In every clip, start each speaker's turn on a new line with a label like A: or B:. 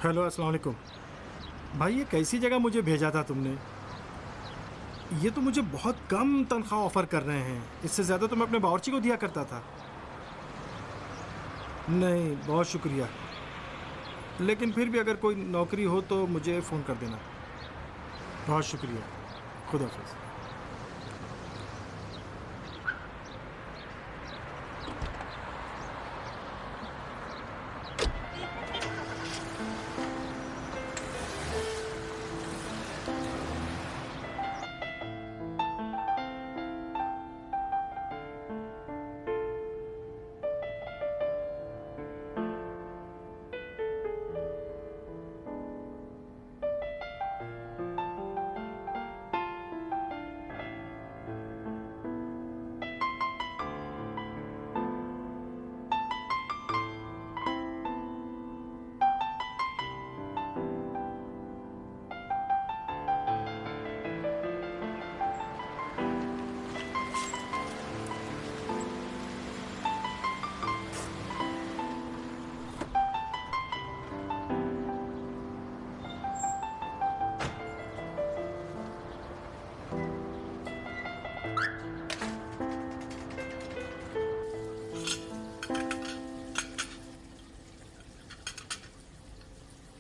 A: Hello, अस्सलाम वालेकुम। भाई ये कैसी जगह मुझे भेजा था तुमने? ये तो मुझे बहुत कम तनख्वाह ऑफ़र कर रहे हैं। इससे ज़्यादा तो मैं अपने बावर्ची को दिया करता था। नहीं, बहुत शुक्रिया। लेकिन फिर भी अगर कोई नौकरी हो तो मुझे फ़ोन कर देना। बहुत शुक्रिया। खुदा हाफ़िज़।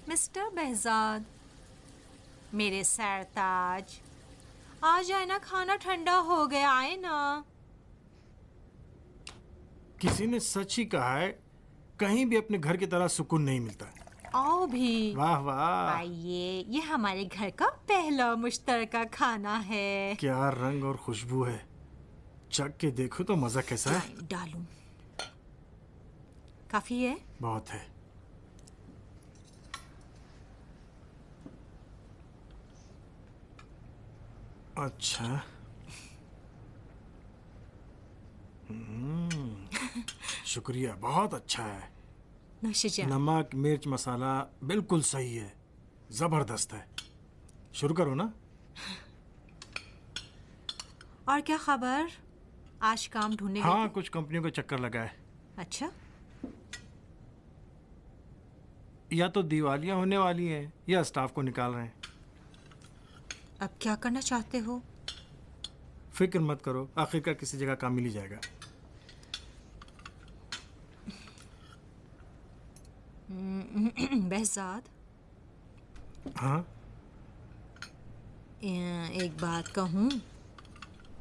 B: मिस्टर behzad, मेरे सरताज, आ जाए ना, खाना ठंडा हो गया, आए ना।
A: किसी ने सच ही कहा है, कहीं भी अपने घर की तरह सुकून नहीं मिलता।
B: आओ भी।
A: वाह वाह,
B: आइए, ये हमारे घर का पहला मुश्तरका खाना है।
A: क्या रंग और खुशबू है। चख के देखो तो मज़ा कैसा है।
B: डालूं? काफी है?
A: बहुत है। अच्छा। शुक्रिया, बहुत अच्छा है।
B: नौशजा।
A: नमक मिर्च मसाला बिल्कुल सही है, जबरदस्त है। शुरू करो ना।
B: और क्या खबर? आज काम ढूंढने
A: हाँ,
B: गए थे?
A: कुछ कंपनियों का चक्कर लगा है।
B: अच्छा।
A: या तो दिवालियां होने वाली है या स्टाफ को निकाल रहे हैं।
B: अब क्या करना चाहते हो?
A: फिक्र मत करो, आखिरकार किसी जगह काम मिल ही जाएगा।
B: behzad,
A: हाँ,
B: एक बात कहूँ,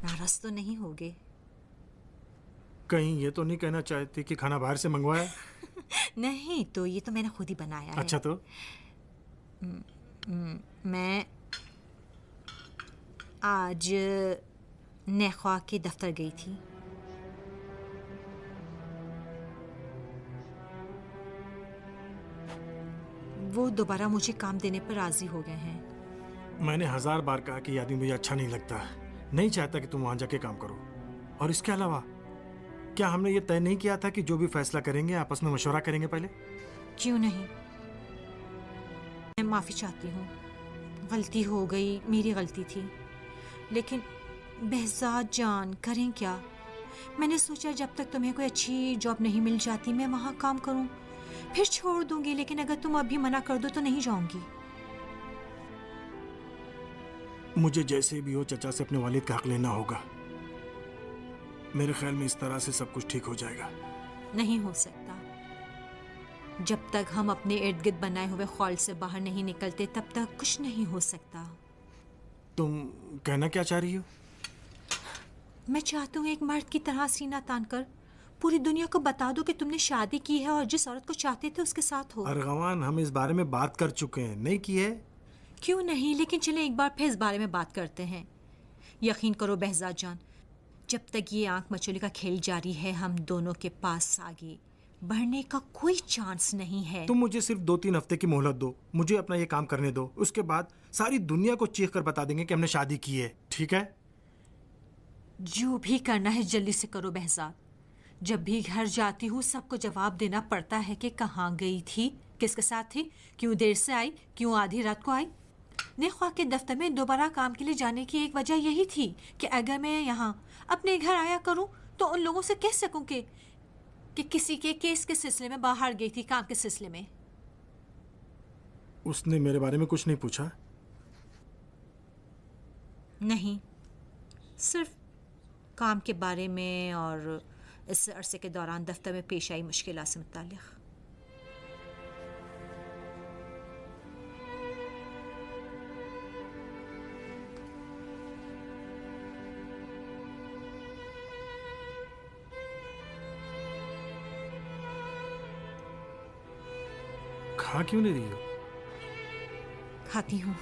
B: नाराज तो नहीं होगे?
A: कहीं ये तो नहीं कहना चाहती कि खाना बाहर से मंगवाया?
B: नहीं तो ये तो मैंने खुद ही बनाया है।
A: अच्छा, तो
B: मैं आज नेख्वा के दफ्तर गई थी। वो दोबारा मुझे काम देने पर राजी हो गए हैं।
A: मैंने 1000 बार कहा कि ये आदमी मुझे अच्छा नहीं लगता, नहीं चाहता कि तुम वहां जाके काम करो। और इसके अलावा क्या हमने ये तय नहीं किया था कि जो भी फैसला करेंगे आपस में मशवरा करेंगे पहले?
B: क्यों नहीं? मैं माफ़ी चाहती हूँ, गलती हो गई, मेरी गलती थी। लेकिन behzad जान, करें क्या? मैंने सोचा जब तक तुम्हें कोई अच्छी जॉब नहीं मिल जाती मैं वहाँ काम करूँ, फिर छोड़ दूंगी। लेकिन अगर तुम अभी मना कर दो तो नहीं जाऊंगी।
A: मुझे जैसे भी हो चचा से अपने वालिद का हक लेना होगा। मेरे ख्याल में इस तरह से सब कुछ ठीक हो जाएगा।
B: नहीं हो सकता। जब तक हम अपने इर्द गिर्द बनाए हुए खौल से बाहर नहीं निकलते तब तक कुछ नहीं हो सकता।
A: तुम कहना क्या चाह रही हो?
B: मैं चाहती हूँ एक मर्द की तरह सीना तान कर पूरी दुनिया को बता दो कि तुमने शादी की है और जिस औरत को चाहते थे उसके साथ हो।
A: अरगवान, हम इस बारे में बात कर चुके हैं, नहीं की है?
B: क्यों नहीं, लेकिन चले एक बार फिर इस बारे में बात करते हैं। यकीन करो behzad जान, जब तक ये आंख मचोली का खेल जारी है हम दोनों के पास आगे बढ़ने का कोई चांस नहीं है।
A: तुम मुझे सिर्फ 2-3 हफ्ते की मोहलत दो, मुझे अपना ये काम करने दो। उसके बाद सारी दुनिया को चीख कर बता देंगे कि हमने शादी की है, ठीक है?
B: जो भी करना है जल्दी से करो behzad। जब भी घर जाती हूँ सबको जवाब देना पड़ता है कि कहाँ गई थी, किसके साथ थी, क्यों देर से आई, क्यों आधी रात को आई। नेख्वा के दफ्तर में दोबारा काम के लिए जाने की एक वजह यही थी कि अगर मैं यहाँ अपने घर आया करूँ तो उन लोगों से कह सकूँ कि किसी के केस के सिलसिले में बाहर गई थी, काम के सिलसिले में।
A: उसने मेरे बारे में कुछ नहीं पूछा?
B: नहीं, सिर्फ काम के बारे में और इस अरसे के दौरान दफ्तर में पेश आई मुश्किलात से मुताल्लिक़।
A: खा क्यों नहीं रही हो?
B: खाती हूँ।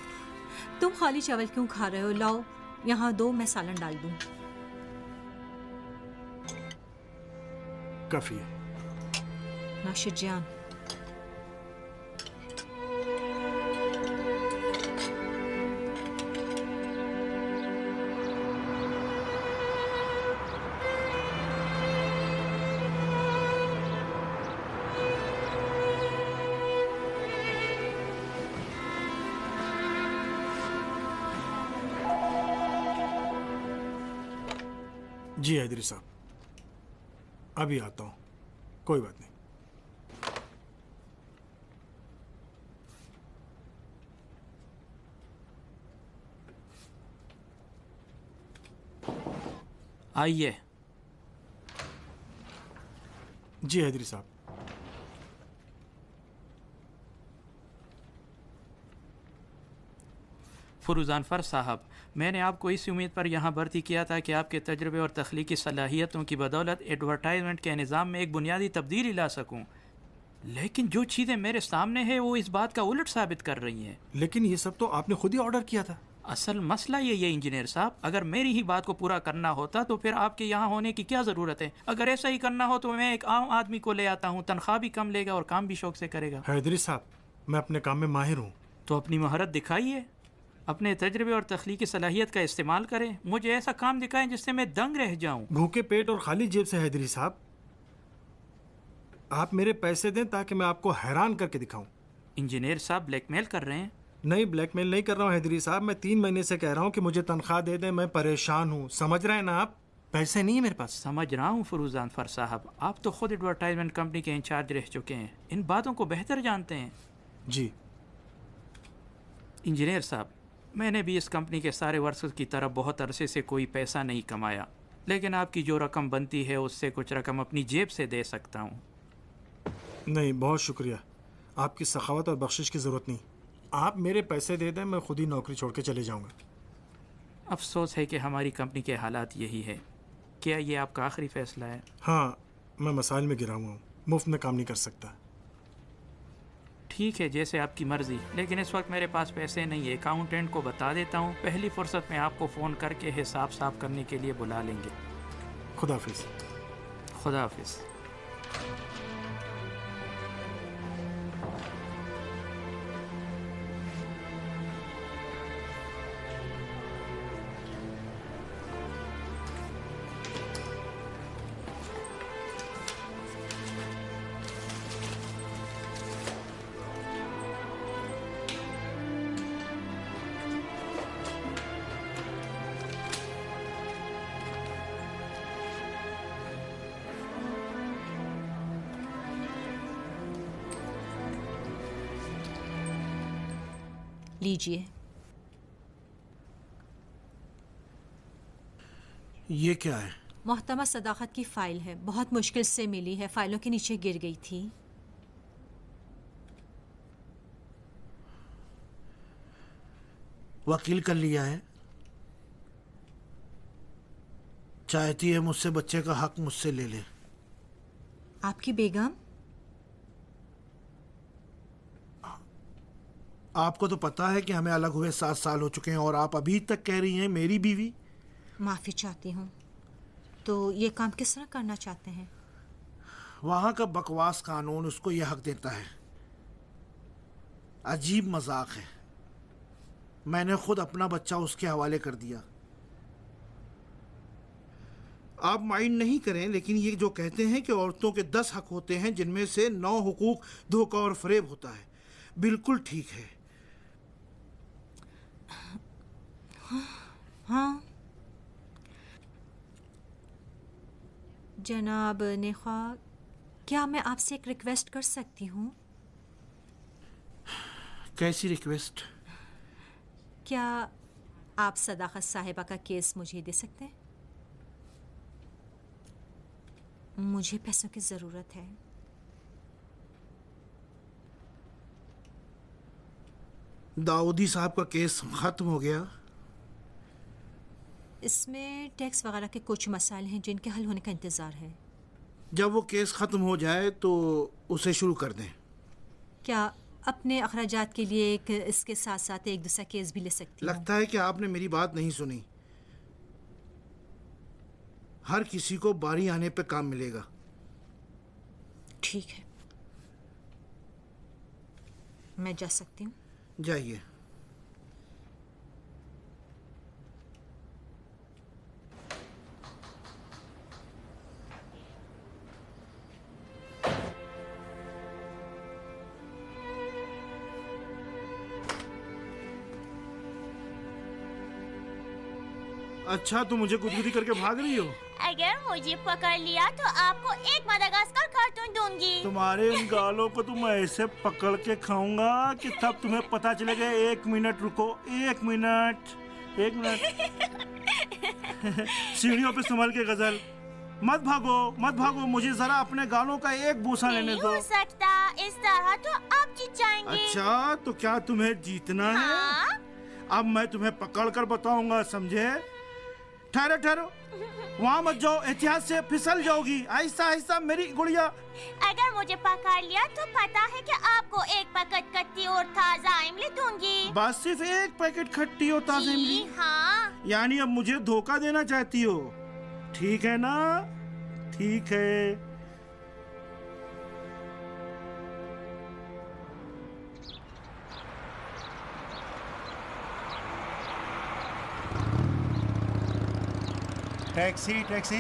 B: तुम खाली चावल क्यों खा रहे हो? लाओ यहाँ दो, मैं सालन डाल दूँ।
A: काफी है।
B: नाशिद जान,
A: जी हैदरी साहब, अभी आता हूँ, कोई बात नहीं।
C: आइए।
A: जी हैदरी साहब।
C: फुरुज़ानफर साहब, मैंने आपको इस उम्मीद पर यहाँ भर्ती किया था कि आपके तजर्बे और तख्लीकी सलाहियतों की बदौलत एडवर्टाइजमेंट के निज़ाम में एक बुनियादी तब्दीली ला सकूँ, लेकिन जो चीज़ें मेरे सामने हैं वो इस बात का उलट साबित कर रही हैं।
A: लेकिन ये सब तो आपने खुद ही ऑर्डर किया था।
C: असल मसला ये इंजीनियर साहब, अगर मेरी ही बात को पूरा करना होता तो फिर आपके यहाँ होने की क्या ज़रूरत है? अगर ऐसा ही करना हो तो मैं एक आम आदमी को ले आता हूँ, तनख्वाह भी कम लेगा और काम भी शौक से करेगा।
A: हैदरी साहब, मैं अपने काम में माहिर हूँ।
C: तो अपनी महारत दिखाइए, अपने तजर्बे और तख्लीकी सलाहियत का इस्तेमाल करें। मुझे ऐसा काम दिखाएं जिससे मैं दंग रह जाऊं।
A: भूखे पेट और खाली जेब से हैदरी साहब, आप मेरे पैसे दें ताकि मैं आपको हैरान करके दिखाऊं।
C: इंजीनियर साहब ब्लैकमेल कर रहे हैं?
A: नहीं, ब्लैकमेल नहीं कर रहा हूँ हैदरी साहब। मैं 3 महीने से कह रहा हूँ कि मुझे तनख्वाह दे दें, मैं परेशान हूँ। समझ रहे हैं ना आप? पैसे नहीं है मेरे पास।
C: समझ रहा हूँ फुरुज़ानफर साहब, आप तो खुद एडवर्टाइजमेंट कंपनी के इंचार्ज रह चुके हैं, इन बातों को बेहतर जानते हैं।
A: जी
C: इंजीनियर साहब, मैंने भी इस कंपनी के सारे वर्कर्स की तरफ बहुत अरसे से कोई पैसा नहीं कमाया, लेकिन आपकी जो रकम बनती है उससे कुछ रकम अपनी जेब से दे सकता हूँ।
A: नहीं, बहुत शुक्रिया। आपकी सखावत और बख्शिश की ज़रूरत नहीं। आप मेरे पैसे दे दें, मैं खुद ही नौकरी छोड़ के चले जाऊँगा।
C: अफसोस है कि हमारी कंपनी के हालात यही है। क्या ये आपका आखिरी फैसला है?
A: हाँ, मैं मसाइल में गिरा हुआ हूँ, मुफ्त में काम नहीं कर सकता।
C: ठीक है, जैसे आपकी मर्ज़ी, लेकिन इस वक्त मेरे पास पैसे नहीं है। अकाउंटेंट को बता देता हूँ, पहली फुर्सत में आपको फ़ोन करके हिसाब साफ करने के लिए बुला लेंगे।
A: खुदा हाफिज़।
C: खुदा हाफिज़।
B: लीजिए।
D: ये क्या है?
B: मोहतरमा सदाकत की फ़ाइल है, बहुत मुश्किल से मिली है, फ़ाइलों के नीचे गिर गई थी।
D: वकील कर लिया है? चाहती है मुझसे बच्चे का हक मुझसे ले ले।
B: आपकी बेगम?
D: आपको तो पता है कि हमें अलग हुए 7 साल हो चुके हैं और आप अभी तक कह रही हैं मेरी बीवी।
B: माफ़ी चाहती हूँ। तो ये काम किस तरह करना चाहते हैं?
D: वहाँ का बकवास कानून उसको यह हक देता है। अजीब मजाक है। मैंने खुद अपना बच्चा उसके हवाले कर दिया। आप माइंड नहीं करें, लेकिन ये जो कहते हैं कि औरतों के 10 हक होते हैं जिनमें से 9 हुकूक धोखा और फरेब होता है, बिल्कुल ठीक है।
B: हाँ जनाब नेखा, क्या मैं आपसे एक रिक्वेस्ट कर सकती हूँ?
D: कैसी रिक्वेस्ट?
B: क्या आप सदाकत साहिबा का केस मुझे दे सकते हैं? मुझे पैसों की ज़रूरत है।
D: दाऊदी साहब का केस खत्म हो गया?
B: इसमें टैक्स वगैरह के कुछ मसाइल हैं जिनके हल होने का इंतज़ार है।
D: जब वो केस खत्म हो जाए तो उसे शुरू कर दें।
B: क्या अपने अखराजात के लिए एक इसके साथ साथ एक दूसरा केस भी ले सकती हूँ?
D: लगता है कि आपने मेरी बात नहीं सुनी। हर किसी को बारी आने पे काम मिलेगा।
B: ठीक है, मैं जा सकती हूँ।
D: जाइए। अच्छा, तुम मुझे गुदगुदी करके भाग रही हो?
E: अगर मुझे पकड़ लिया तो आपको एक मदागास्कर कार्टून दूंगी।
D: तुम्हारे इन गालों को तो मैं ऐसे पकड़ के खाऊंगा कि तब तुम्हें पता चलेगा। 1 मिनट रुको, 1 मिनट, 1 मिनट। सीढ़ियों पे संभल के गजल। मत भागो, मत भागो, मुझे जरा अपने गालों का एक बूसा लेने
E: नहीं
D: दो।
E: हो सकता, इस तरह तो आप जीत जाएंगे।
D: अच्छा, तो क्या तुम्हें जीतना है?
E: हाँ?
D: अब मैं तुम्हें पकड़ कर बताऊंगा, समझे? ठहरो ठहरो, वहाँ मत जाओ, एहतियात से फिसल जाओगी। आहिस्ता आहिस्ता मेरी गुड़िया।
E: अगर मुझे पकड़ लिया तो पता है कि आपको एक पैकेट खट्टी और ताज़ा इमली दूंगी।
D: बस सिर्फ एक पैकेट खट्टी और ताज़ा
E: जी
D: इमली?
E: हाँ।
D: यानी अब मुझे धोखा देना चाहती हो? ठीक है ना? ठीक है।
F: Taxi taxi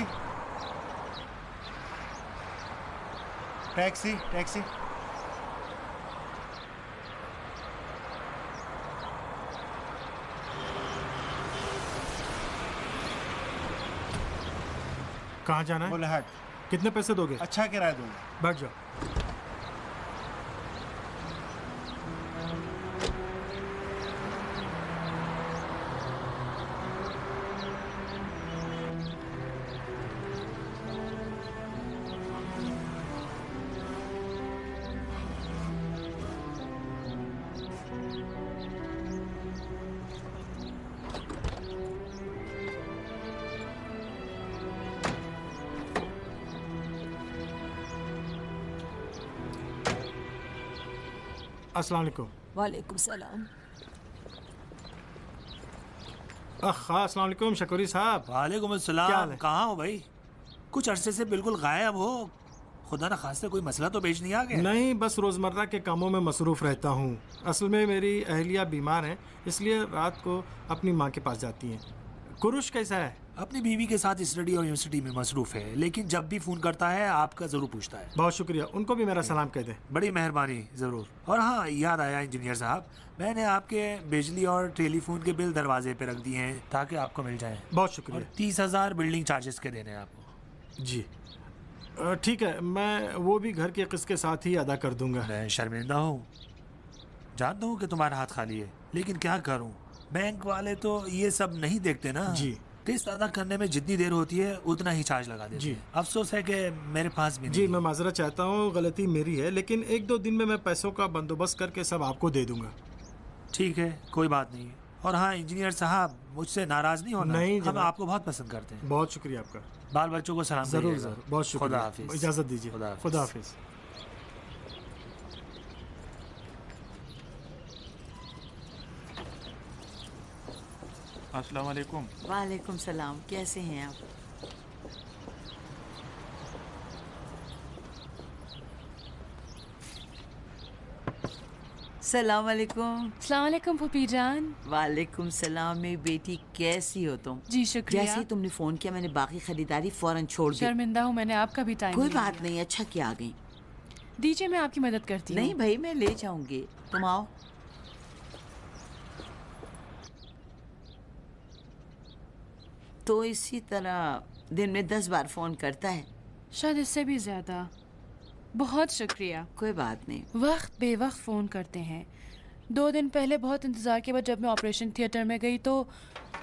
F: taxi taxi.
A: कहाँ जाना है?
F: बुलहट।
A: कितने पैसे दोगे?
F: अच्छा किराया दूंगा।
A: बैठ जाओ। अस्सलाम वालेकुम।
B: वालेकुम सलाम।
A: अस्सलाम वालेकुम शकूरी साहब।
G: वालेकुम
A: क्या
G: अस्सलाम।
A: हाल है?
G: कहाँ हो भाई? कुछ अरसे से बिल्कुल गायब हो। खुदा ना खास्ते कोई मसला तो पेश नहीं आ गया?
A: नहीं, बस रोज़मर्रा के कामों में मसरूफ़ रहता हूँ। असल में मेरी अहलिया बीमार हैं, इसलिए रात को अपनी माँ के पास जाती हैं। कुरुश कैसा है?
G: अपनी बीवी के साथ स्टडी और यूनिवर्सिटी में मसरूफ है, लेकिन जब भी फोन करता है आपका जरूर पूछता है।
A: बहुत शुक्रिया, उनको भी मेरा सलाम कह दें।
G: बड़ी मेहरबानी, जरूर। और हाँ, याद आया इंजीनियर साहब, मैंने आपके बिजली और टेलीफोन के बिल दरवाजे पे रख दिए हैं ताकि आपको मिल जाए।
A: बहुत
G: और
A: शुक्रिया।
G: 30,000 बिल्डिंग चार्जेस के देने हैं आपको।
A: जी ठीक है, मैं वो भी घर के किस्त के साथ ही अदा कर दूंगा।
G: मैं शर्मिंदा हूँ, जानता हूँ कि तुम्हारा हाथ खाली है, लेकिन क्या करूँ, बैंक वाले तो ये सब नहीं देखते ना।
A: जी।
G: किस्त अदा करने में जितनी देर होती है उतना ही चार्ज लगा देते
A: जी।
G: हैं। अफसोस है कि मेरे पास भी
A: जी,
G: नहीं
A: मैं माजरत चाहता हूँ, गलती मेरी है, लेकिन 1-2 दिन में मैं पैसों का बंदोबस्त करके सब आपको दे दूंगा।
G: ठीक है, कोई बात नहीं। और हाँ इंजीनियर साहब, मुझसे नाराज नहीं होना।
A: नहीं
G: हम
A: जनाब।
G: आपको बहुत पसंद करते हैं।
A: बहुत शुक्रिया आपका।
G: बाल बच्चों को सलाम
A: ज़रूर
G: करिएगा।
A: ज़रूर, बहुत
G: खुदा
A: शुक्रिया।
G: हाफिज।
A: इजाज़त दीजिए।
G: खुदा हाफिज।
A: खुदा हाफिज।
C: अस्सलाम वालेकुम।
H: वालेकुम सलाम। कैसे हैं आप? सलाम वालेकुम।
I: अस्सलाम वालेकुम फूफी जान।
H: वालेकुम सलाम। मेरी बेटी, कैसी हो तुम?
I: जी शुक्रिया।
H: जैसे ही तुमने फोन किया मैंने बाकी खरीदारी फौरन छोड़ दी।
I: शर्मिंदा हूँ, मैंने आपका भी टाइम
H: कोई
I: नहीं
H: बात
I: लिया।
H: नहीं, अच्छा किया आ गई।
I: दीजिए, मैं आपकी मदद करती हूँ।
H: नहीं भाई, मैं ले जाऊंगी, तुम आओ। तो इसी तरह दिन में 10 बार फोन करता है?
I: शायद इससे भी ज्यादा। बहुत शुक्रिया।
H: कोई बात नहीं।
I: वक्त बेवक्त फोन करते हैं, 2 दिन पहले बहुत इंतज़ार के बाद जब मैं ऑपरेशन थिएटर में गई तो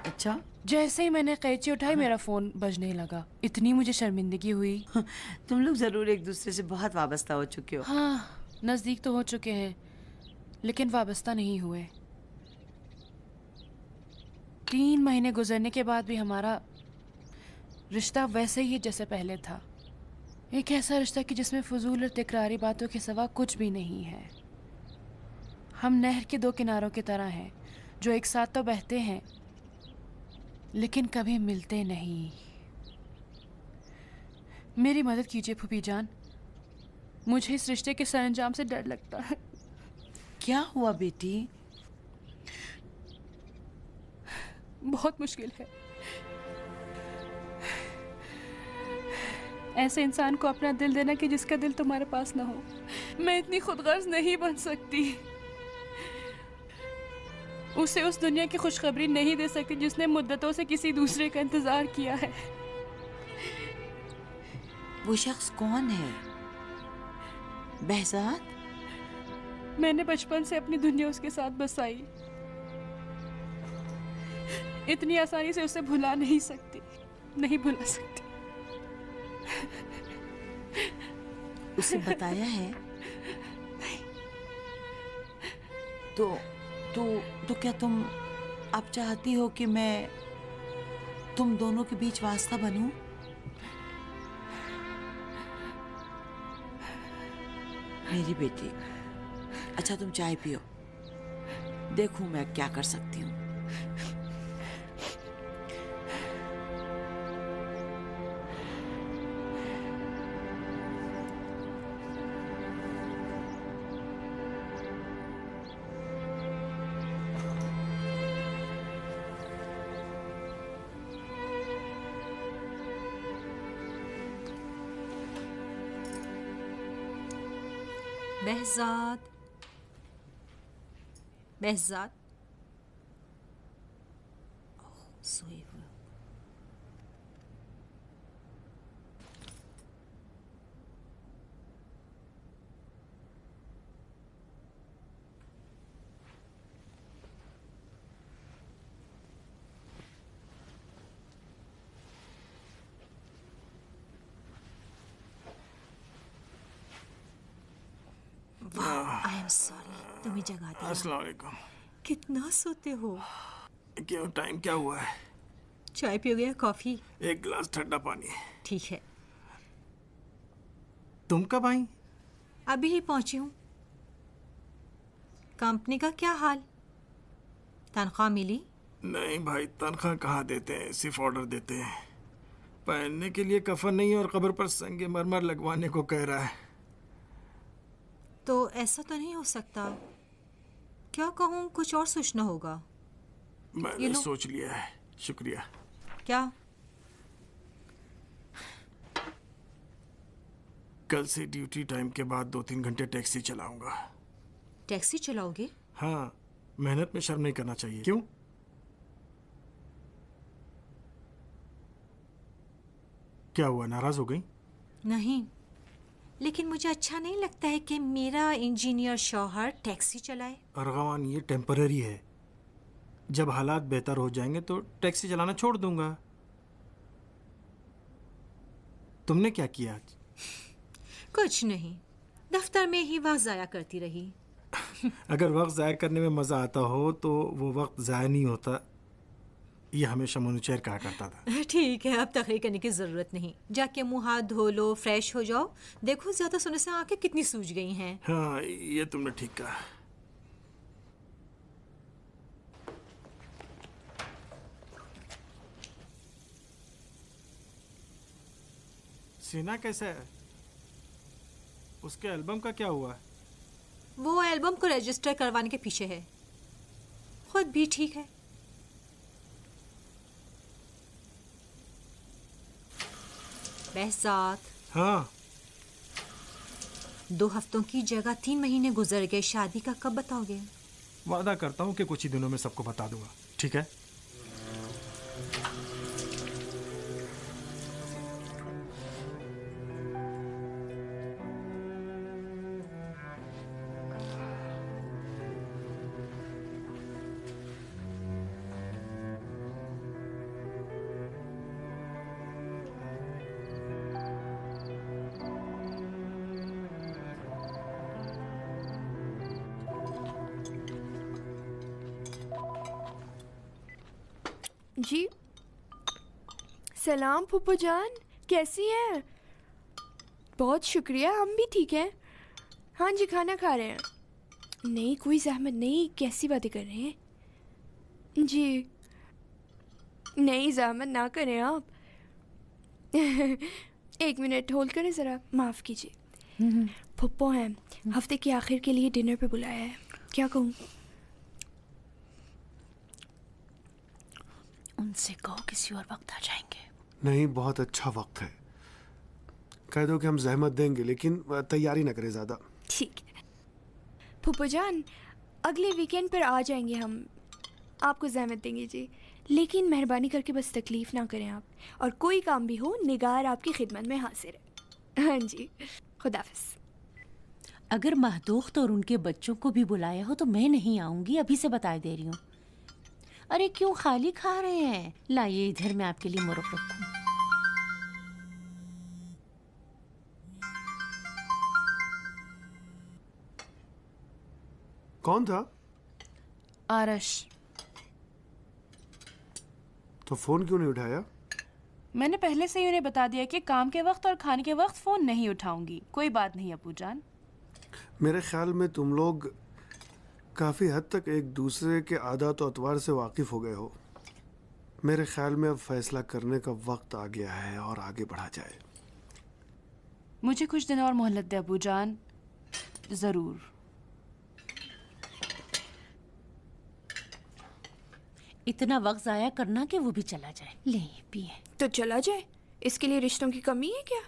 H: अच्छा,
I: जैसे ही मैंने कैंची उठाई मेरा फ़ोन बजने लगा। इतनी मुझे शर्मिंदगी हुई।
H: तुम लोग ज़रूर एक दूसरे से बहुत वाबस्ता हो चुके हो।
I: हाँ, नज़दीक तो हो चुके हैं लेकिन वाबस्ता नहीं हुए। 3 महीने गुजरने के बाद भी हमारा रिश्ता वैसे ही जैसे पहले था। एक ऐसा रिश्ता कि जिसमें फजूल और तकरारी बातों के सिवा कुछ भी नहीं है। हम नहर के 2 किनारों की तरह हैं जो एक साथ तो बहते हैं लेकिन कभी मिलते नहीं। मेरी मदद कीजिए फूफी जान, मुझे इस रिश्ते के सरंजाम से डर लगता है।
H: क्या हुआ बेटी?
I: बहुत मुश्किल है। ऐसे इंसान को अपना दिल देना कि जिसका दिल तुम्हारे पास ना हो। मैं इतनी खुदगर्ज नहीं बन सकती। उसे उस दुनिया की खुशखबरी नहीं दे सकती जिसने मुद्दतों से किसी दूसरे का इंतजार किया है।
H: वो शख्स कौन है? behzad?
I: मैंने बचपन से अपनी दुनिया उसके साथ बसाई। इतनी आसानी से उसे भुला नहीं सकती, नहीं भुला सकती।
H: उसे बताया है? तो क्या तुम अब चाहती हो कि मैं तुम दोनों के बीच वास्ता बनूं? मेरी बेटी, अच्छा तुम चाय पियो, देखूं मैं क्या कर सकती हूँ।
B: behzad, behzad, सोए हुए। आई एम सॉरी, तुम्हें जगा दिया।
A: अस्सलाम वालेकुम।
B: कितना सोते हो?
A: क्यों, टाइम क्या हुआ है?
B: चाय पियोगे या कॉफी?
A: एक गिलास ठंडा पानी।
B: ठीक है,
A: तुम कब आई?
B: अभी ही पहुंची हूँ। कंपनी का क्या हाल? तनख्वाह मिली?
A: नहीं भाई, तनख्वाह कहाँ देते हैं, सिर्फ ऑर्डर देते हैं। पहनने के लिए कफन नहीं और कब्र पर संगे मरमर लगवाने को कह रहा है।
B: तो ऐसा तो नहीं हो सकता। क्या कहूँ, कुछ और सोचना होगा।
A: मैंने सोच लिया है। शुक्रिया।
B: क्या?
A: कल से ड्यूटी टाइम के बाद 2-3 घंटे टैक्सी चलाऊंगा।
B: टैक्सी चलाओगे?
A: हाँ, मेहनत में शर्म नहीं करना चाहिए। क्यों? क्या हुआ, नाराज हो गई?
B: नहीं, लेकिन मुझे अच्छा नहीं लगता है कि मेरा इंजीनियर शौहर टैक्सी चलाए।
A: अरगवान, ये टेम्पररी है। जब हालात बेहतर हो जाएंगे तो टैक्सी चलाना छोड़ दूंगा। तुमने क्या किया आज?
B: कुछ नहीं, दफ्तर में ही वक्त ज़ाया करती रही।
A: अगर वक्त ज़ाया करने में मज़ा आता हो तो वो वक्त ज़ाया नहीं होता, ये हमेशा मनुचेर कहा करता था।
B: ठीक है, अब तकरीर करने की ज़रूरत नहीं। जाके मुंह हाथ धो लो, फ्रेश हो जाओ। देखो, ज़्यादा सोने से आंखें कितनी सूज गई हैं।
A: हाँ, ये तुमने ठीक कहा। सीना कैसा है? उसके एल्बम का क्या हुआ?
B: वो एल्बम को रजिस्टर करवाने के पीछे है। खुद भी ठीक है। behzad,
A: हाँ,
B: 2 हफ्तों की जगह 3 महीने गुजर गए। शादी का कब बताओगे?
A: वादा करता हूँ कि कुछ ही दिनों में सबको बता दूंगा। ठीक है?
F: जी सलाम फूफो जान, कैसी हैं? बहुत शुक्रिया, हम भी ठीक हैं। हाँ जी, खाना खा रहे हैं। नहीं कोई ज़हमत नहीं, कैसी बातें कर रहे हैं जी? नहीं ज़हमत ना करें आप। एक मिनट होल्ड करें ज़रा, माफ़ कीजिए। फुप्पो हैं, हफ्ते के आखिर के लिए डिनर पे बुलाया है। क्या कहूँ?
I: उनसे कहो किसी और वक्त आ जाएंगे।
J: नहीं, बहुत अच्छा वक्त है। कह दो कि हम जहमत देंगे, लेकिन तैयारी ना करें ज़्यादा।
F: ठीक है फुप्पो जान, अगले वीकेंड पर आ जाएंगे हम। आपको ज़हमत देंगे जी, लेकिन मेहरबानी करके बस तकलीफ़ ना करें आप, और कोई काम भी हो निगार आपकी खिदमत में हाजिर है। हाँ जी, खुदाफिज।
K: अगर महदूख्त और उनके बच्चों को भी बुलाया हो तो मैं नहीं आऊंगी, अभी से बता दे रही हूँ। अरे क्यों खाली खा रहे हैं? लाइए इधर, मैं आपके लिए मुर्ग रखूँ।
J: कौन था?
I: आरश।
J: तो फ़ोन क्यों नहीं उठाया?
I: मैंने पहले से ही उन्हें बता दिया कि काम के वक्त और खाने के वक्त फ़ोन नहीं उठाऊंगी। कोई बात नहीं अबू जान।
J: मेरे ख्याल में तुम लोग काफ़ी हद तक एक दूसरे के आदत और अतवार से वाकिफ़ हो गए हो। मेरे ख्याल में अब फैसला करने का वक्त आ गया है और आगे बढ़ा जाए।
I: मुझे कुछ दिन और मोहलत दे अबू जान, ज़रूर।
K: इतना वक्त ज़ाया करना कि वो भी चला जाए। ले पिए।
F: तो चला जाए, इसके लिए रिश्तों की कमी है क्या?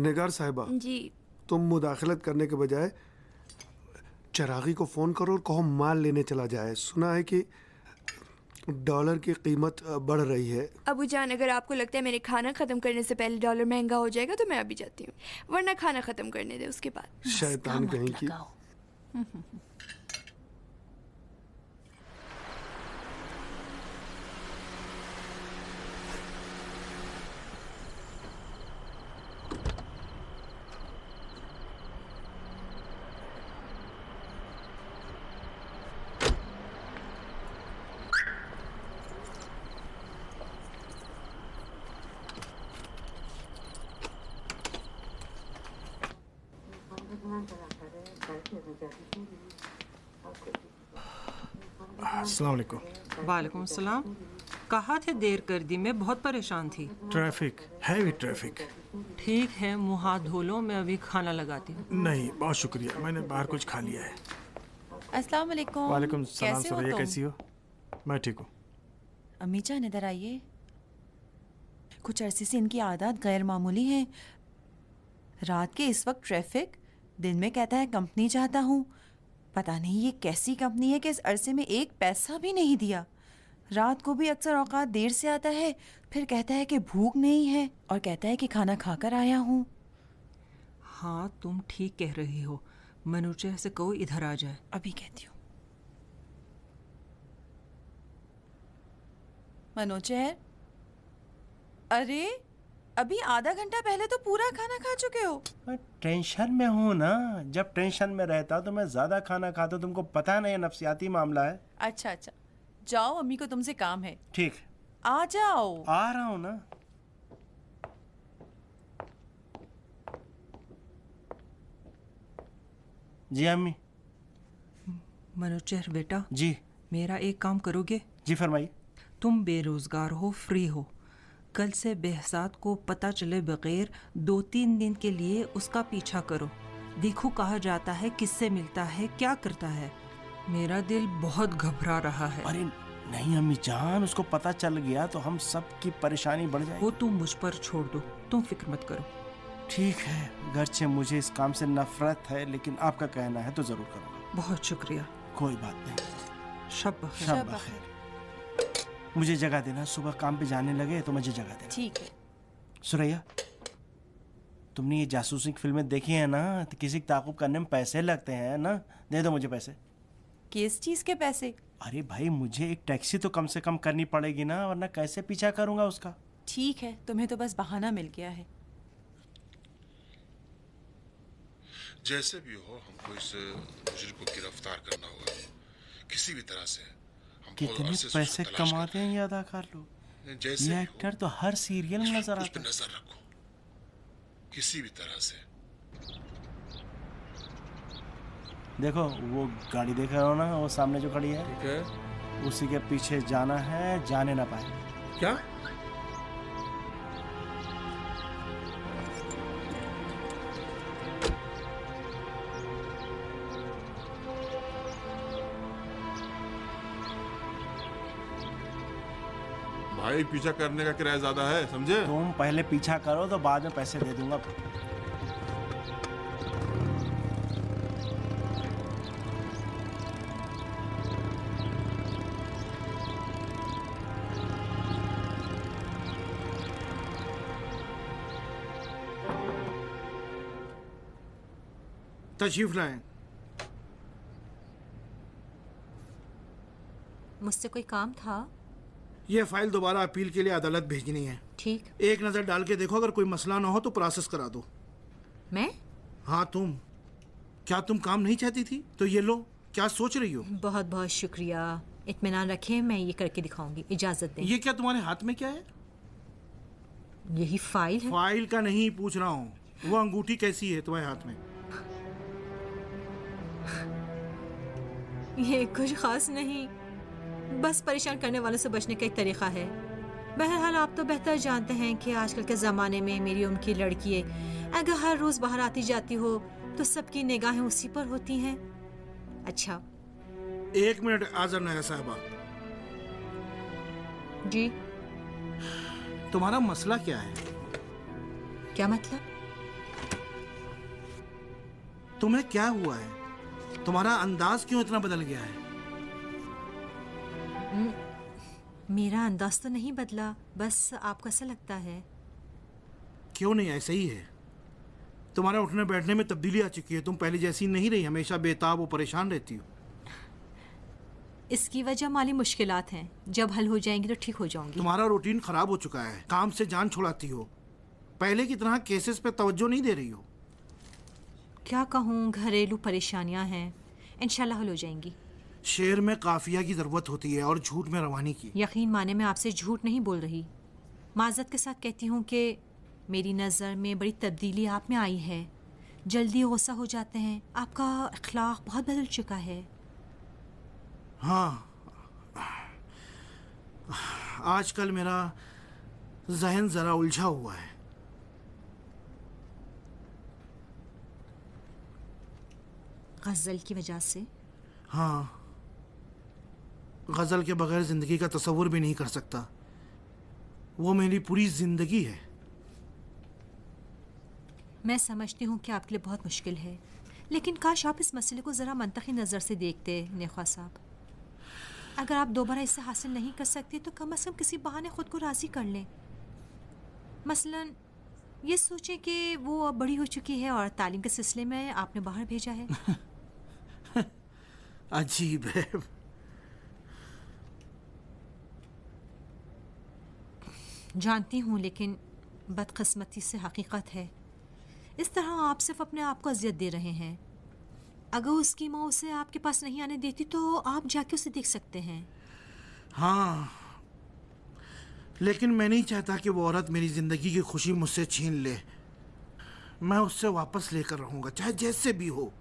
J: निगार साहिबा
F: जी,
J: तुम मुदाखलत करने के बजाय चरागी को फ़ोन करो और कहो माल लेने चला जाए। सुना है कि डॉलर की कीमत बढ़ रही है।
F: अबू जान, अगर आपको लगता है मेरे खाना ख़त्म करने से पहले डॉलर महंगा हो जाएगा तो मैं अभी जाती हूँ, वरना खाना ख़त्म करने दे उसके बाद।
J: शैतान कहीं की।
A: अस्सलाम वालेकुम।
L: वालेकुम सलाम। कहाँ थे? देर कर दी, मैं बहुत परेशान थी।
A: Traffic, heavy traffic.
L: ठीक है, मुँह हाथ धो लो, मैं अभी खाना लगाती हूँ।
A: नहीं, बहुत शुक्रिया, मैंने बाहर कुछ खा लिया है।
H: अस्सलाम वालेकुम।
A: वालेकुम सलाम
H: कैसे हो
A: सुरैया,
H: तुम?
A: कैसी हो? मैं ठीक हूँ।
H: अम्मी जान इधर आइए। कुछ अरसे से इनकी आदत गैर मामूली है। रात के इस वक्त ट्रैफिक, दिन में कहता है कंपनी चाहता हूँ। पता नहीं ये कैसी कंपनी है कि इस अरसे में एक पैसा भी नहीं दिया। रात को भी अक्सर औकात देर से आता है, फिर कहता है कि भूख नहीं है और कहता है कि खाना खाकर आया हूँ।
L: हाँ, तुम ठीक कह रही हो। मनूचे से कहो इधर आ जाए।
H: अभी कहती हूँ। मनोचर, अरे अभी आधा घंटा पहले तो पूरा खाना खा चुके हो।
M: टेंशन में हूँ ना, जब टेंशन में रहता तो मैं ज्यादा खाना खाता। तुमको पता नहीं, नफसियाती मामला है।
H: अच्छा अच्छा, जाओ, अम्मी को तुमसे काम है।
M: ठीक,
H: आ जाओ।
M: आ रहा हूँ ना। जी अम्मी।
L: मनोचर बेटा।
M: जी।
L: मेरा एक काम करोगे?
M: जी फरमाइए।
L: तुम बेरोजगार हो, फ्री हो। कल से बेहसाद को पता चले बगैर 2-3 दिन के लिए उसका पीछा करो। देखो कहा जाता है किससे मिलता है, क्या करता है। मेरा दिल बहुत घबरा रहा है।
M: अरे नहीं अम्मी जान, उसको पता चल गया तो हम सब की परेशानी बढ़ जाएगी।
L: वो तुम मुझ पर छोड़ दो, तुम फिक्र मत करो।
M: ठीक है, गर्चे मुझे इस काम से नफरत है, लेकिन आपका कहना है तो जरूर करूँगा।
L: बहुत शुक्रिया।
M: कोई बात नहीं।
L: शब बखैर।
M: शब बखैर। मुझे जगह देना, सुबह काम पे जाने लगे तो मुझे जगह देना।
H: ठीक है।
M: सुरैया, तुमने ये जासूसी की फिल्में देखी है ना, तो किसी की ताक़ुब करने में पैसे लगते हैं ना। दे दो मुझे पैसे।
H: किस चीज़ के पैसे?
M: अरे भाई, मुझे एक टैक्सी तो कम से कम करनी पड़ेगी ना, वरना कैसे पीछा करूंगा उसका।
H: ठीक है, तुम्हें तो बस बहाना मिल गया है।
N: जैसे भी हो, हमको इस मुजरिम को गिरफ्तार करना होगा किसी भी तरह से।
M: कितने पैसे कमाते हैं ये अदाकार लोग। ये एक्टर तो हर सीरियल में नजर आता है।
N: नजर रखो किसी भी तरह से।
M: देखो वो गाड़ी देख रहे हो ना, वो सामने जो खड़ी है,
N: ठीक है,
M: उसी के पीछे जाना है, जाने ना पाए।
N: क्या? भाई पीछा करने का किराया ज्यादा है, समझे?
M: तुम पहले पीछा करो तो बाद में पैसे दे दूंगा।
D: तशरीफ लाएं।
B: मुझसे कोई काम था?
D: यह फाइल दोबारा अपील के लिए अदालत भेजनी है।
B: ठीक।
D: एक नज़र डाल के देखो, अगर कोई मसला ना हो तो प्रोसेस करा दो।
B: मैं?
D: हाँ तुम। क्या तुम काम नहीं चाहती थी? तो ये लो, क्या सोच रही हो?
B: बहुत बहुत शुक्रिया, इत्मीनान रखें, मैं ये करके दिखाऊंगी। इजाजत दें।
D: ये क्या तुम्हारे हाथ में क्या है?
B: यही फाइल है।
D: फाइल का नहीं पूछ रहा हूँ, वो अंगूठी कैसी है तुम्हारे हाथ में?
B: ये कुछ खास नहीं, बस परेशान करने वालों से बचने का एक तरीका है। बहरहाल आप तो बेहतर जानते हैं कि आजकल के ज़माने में मेरी उम्र की लड़की अगर हर रोज़ बाहर आती जाती हो तो सबकी निगाहें उसी पर होती हैं। अच्छा
D: 1 मिनट आज़र नया साहबा
B: जी।
D: तुम्हारा मसला क्या है?
B: क्या मतलब?
D: तुम्हें क्या हुआ है? तुम्हारा अंदाज क्यों इतना बदल गया है?
B: मेरा अंदाज तो नहीं बदला, बस आपको ऐसा लगता है।
D: क्यों नहीं, ऐसा ही है। तुम्हारा उठने बैठने में तब्दीली आ चुकी है। तुम पहले जैसी नहीं रही, हमेशा बेताब और परेशान रहती हो।
B: इसकी वजह माली मुश्किलात हैं, जब हल हो जाएंगी तो ठीक हो जाऊंगी।
D: तुम्हारा रूटीन खराब हो चुका है, काम से जान छुड़ाती हो, पहले की तरह केसेस पे तवज्जो नहीं दे रही हो।
B: क्या कहूँ, घरेलू परेशानियां हैं, इंशाल्लाह हल हो जाएंगी।
D: शेर में काफिया की ज़रूरत होती है और झूठ में रवानी की।
B: यकीन माने मैं आपसे झूठ नहीं बोल रही, माज़रत के साथ कहती हूँ कि मेरी नज़र में बड़ी तब्दीली आप में आई है। जल्दी गुस्सा हो जाते हैं, आपका अखलाक बहुत बदल चुका है।
D: हाँ, आजकल मेरा जहन ज़रा उलझा हुआ है।
B: गज़ल की वजह से?
D: हाँ, गज़ल के बगैर ज़िंदगी का तसव्वुर भी नहीं कर सकता। वो मेरी पूरी ज़िंदगी है।
B: मैं समझती हूँ कि आपके लिए बहुत मुश्किल है, लेकिन काश आप इस मसले को ज़रा मंतकी नज़र से देखते नेख्वा साहब। अगर आप दोबारा इससे हासिल नहीं कर सकते तो कम से कम किसी बहाने खुद को राज़ी कर लें। मसलन ये सोचें कि वो अब बड़ी हो चुकी है और तालीम के सिलसिले में आपने बाहर भेजा है।
D: अजीब है।
B: जानती हूँ, लेकिन बदकिस्मती से हकीकत है। इस तरह आप सिर्फ अपने आप को अजियत दे रहे हैं। अगर उसकी माँ उसे आपके पास नहीं आने देती तो आप जाके उसे देख सकते हैं।
D: हाँ, लेकिन मैं नहीं चाहता कि वो औरत मेरी ज़िंदगी की खुशी मुझसे छीन ले। मैं उससे वापस लेकर रहूँगा, चाहे जैसे भी हो।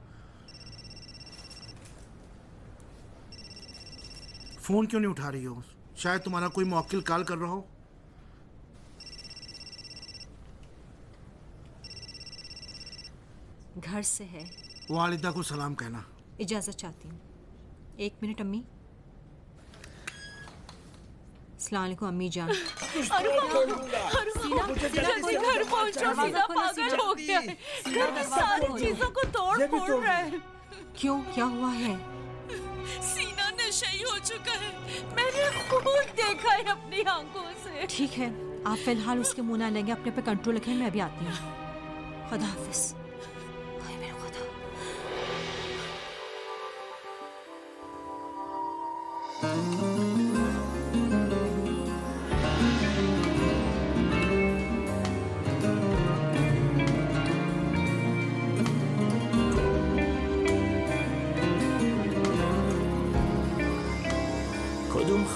D: फ़ोन क्यों नहीं उठा रही हो? शायद तुम्हारा कोई मुवक्किल कॉल कर रहा हो।
B: घर से है।
D: वालिदा को सलाम कहना।
B: इजाज़त चाहती हूँ। 1 मिनट अम्मी। अस्सलाम वालेकुम अम्मी जान।
O: जल्दी घर पहुंचो, सीना पागल हो गया है। घर की सारी चीजों को तोड़ फोड़ रहा है।
B: क्यों, क्या हुआ है?
O: सीना नशई हो चुका है, मैंने खुद देखा है अपनी आंखों से।
B: ठीक है, आप फिलहाल उसके मुंह ना लेंगे, अपने पे कंट्रोल रखें, मैं अभी आती हूँ। खुदा हाफिज।